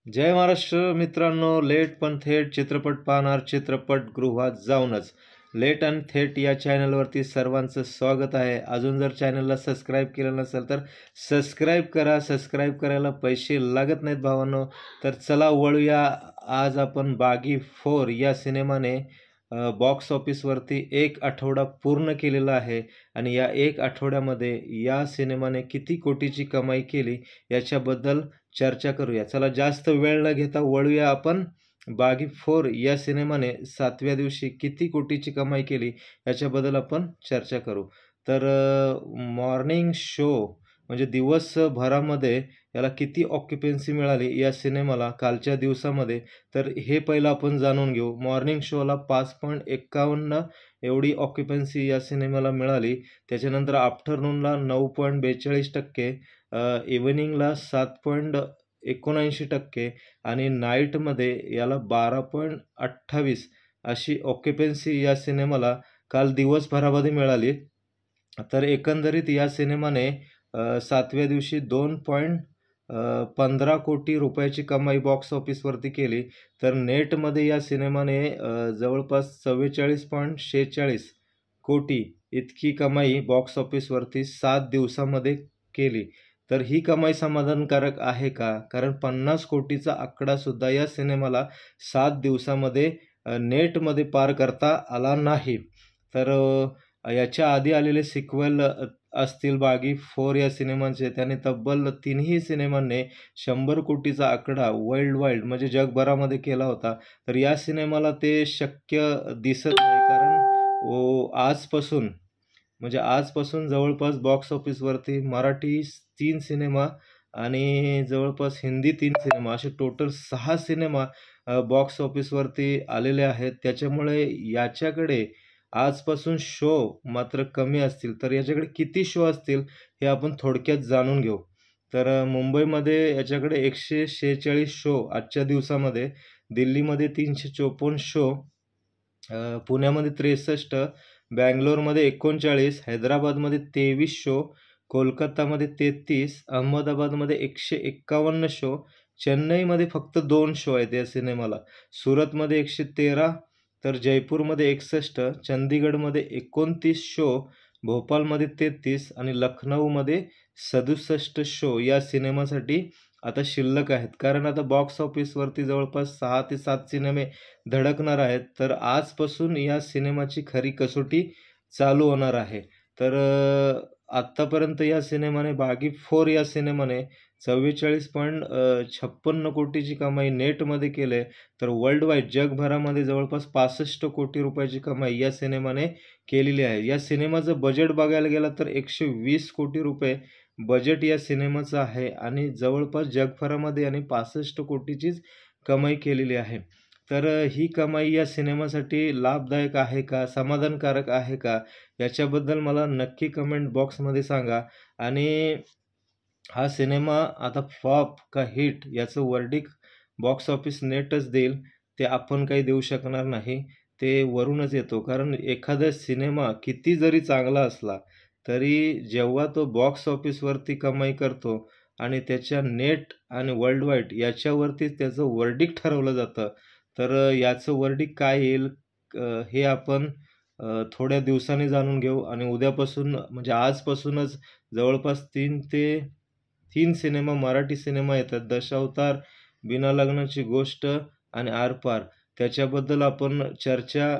जय महाराष्ट्र मित्रांनो, लेट पण थेट चित्रपट पाहणार चित्रपटगृहात जाऊनच. लेट आणि थेट या चॅनलवरती सर्वांचं स्वागत आहे. अजून जर चॅनलला सबस्क्राईब केलं नसेल तर सबस्क्राईब करा. सबस्क्राईब करायला पैसे लागत नाहीत भावांनो. तर चला वळूया. आज आपण बागी 4 या सिनेमाने बॉक्स ऑफिसवरती 1 आठवडा पूर्ण केलेला आहे आणि या 1 आठवड्यामध्ये या सिनेमाने किती कोटीची कमाई केली याच्याबद्दल चर्चा करूया. चला जास्त वेळ न घेता वळूया आपण. बागी 4 या सिनेमाने 7व्या दिवशी किती कोटीची कमाई केली याच्याबद्दल आपण चर्चा करू. तर मॉर्निंग शो म्हणजे दिवसभरामध्ये याला किती ऑक्युपन्सी मिळाली या सिनेमाला कालच्या दिवसामध्ये, तर हे पहिलं आपण जाणून घेऊ. मॉर्निंग शोला 5.51 एवढी ऑक्युपन्सी या सिनेमाला मिळाली. त्याच्यानंतर आफ्टरनूनला 9.42%, इव्हनिंगला 7.79% आणि नाईटमध्ये याला 12.28 अशी ऑक्युपन्सी या सिनेमाला काल दिवसभरामध्ये मिळाली. तर एकंदरीत या सिनेमाने 7व्या दिवशी 2.15 कोटी रुपयाची कमाई बॉक्स ऑफिसवरती केली. तर नेटमध्ये या सिनेमाने जवळपास 44.46 कोटी इतकी कमाई बॉक्स ऑफिसवरती 7 दिवसामध्ये केली. तर ही कमाई समाधानकारक आहे का? कारण 50 कोटीचा आकडासुद्धा या सिनेमाला 7 दिवसामध्ये नेटमध्ये पार करता आला नाही. तर याच्या आधी आलेले सिक्वेल असतील बागी 4 या सिनेमांचे, त्याने तब्बल 3ही सिनेमांनी 100 कोटीचा आकडा वर्ल्ड वाईड म्हणजे जगभरामध्ये केला होता. तर या सिनेमाला ते शक्य दिसत नाही. कारण आजपासून जवळपास बॉक्स ऑफिसवरती मराठी 3 सिनेमा आणि जवळपास हिंदी 3 सिनेमा असे टोटल 6 सिनेमा बॉक्स ऑफिसवरती आलेले आहेत. त्याच्यामुळे याच्याकडे आजपासून शो मात्र कमी असतील. तर याच्याकडे किती शो असतील हे आपण थोडक्यात जाणून घेऊ. तर मुंबईमध्ये याच्याकडे 146 शो आजच्या दिवसामध्ये, दिल्लीमध्ये 354 शो, पुण्यामध्ये 63, बँगलोरमध्ये 39, हैदराबादमध्ये 23 शो, कोलकातामध्ये 33, अहमदाबादमध्ये 151 शो, चेन्नईमध्ये फक्त 2 शो आहेत या सिनेमाला, सुरतमध्ये 113, तर जयपूरमध्ये 61, चंदीगडमध्ये 29 शो, भोपाळमध्ये 33 आणि लखनौमध्ये 67 शो या सिनेमासाठी आता शिल्लक आहेत. कारण आता बॉक्स ऑफिसवरती जवळपास 6 ते 7 सिनेमे धडकणार आहेत. तर आजपासून या सिनेमाची खरी कसोटी चालू होणार आहे. तर आत्तापर्यंत या सिनेमाने बागी 4 या सिनेमाने 44.56 कोटीची कमाई नेटमध्ये केले. तर वर्ल्ड वाईड जगभरामध्ये जवळपास 65 कोटी रुपयाची कमाई या सिनेमाने केलेली आहे. या सिनेमाचं बजेट बघायला गेलं तर 120 कोटी रुपये बजेट या सिनेमाचं आहे आणि जवळपास जगभरामध्ये याने 65 कोटीचीच कमाई केलेली आहे. तर ही कमाई या सिनेमासाठी लाभदायक आहे का, समाधानकारक आहे का, याच्याबद्दल मला नक्की कमेंट बॉक्समध्ये सांगा. आणि हा सिनेमा आता फ्लॉप का हिट याचं वर्डिक बॉक्स ऑफिस नेटच देईल. ते आपण काही देऊ शकणार नाही. ते वरूनच येतो. कारण एखादा सिनेमा किती जरी चांगला असला तरी जेव्हा तो बॉक्स ऑफिसवरती कमाई करतो आणि त्याच्या नेट आणि वर्ल्ड वाईड याच्यावरतीच त्याचं वर्डिक ठरवलं जातं. तर याचं वर्डिक काय येईल हे आपण थोड्या दिवसांनी जाणून घेऊ. आणि उद्यापासून म्हणजे आजपासूनच जवळपास 3 सिनेमा मराठी सिनेमा येतात. दशावतार, बिना लग्नाची गोष्ट आणि आरपार. त्याच्याबद्दल आपण चर्चा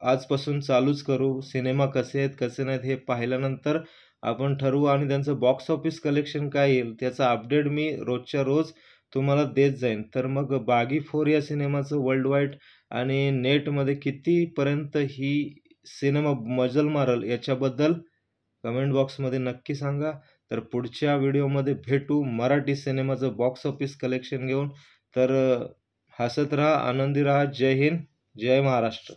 आजपासून चालूच करू. सिनेमा कसे आहेत कसे नाहीत हे पाहिल्यानंतर आपण ठरवू आणि त्यांचं बॉक्स ऑफिस कलेक्शन काय येईल त्याचा अपडेट मी रोजच्या रोज तुम्हाला देत जाईन. तर मग बागी 4 या सिनेमाचं वर्ल्ड वाईड आणि नेटमध्ये कितीपर्यंत ही सिनेमा मजल मारल याच्याबद्दल कमेंट बॉक्समध्ये नक्की सांगा. तर पुढच्या व्हिडिओमध्ये भेटू मराठी सिनेमाचं बॉक्स ऑफिस कलेक्शन घेऊन. तर हसत राहा, आनंदी राहा. जय हिंद, जय महाराष्ट्र.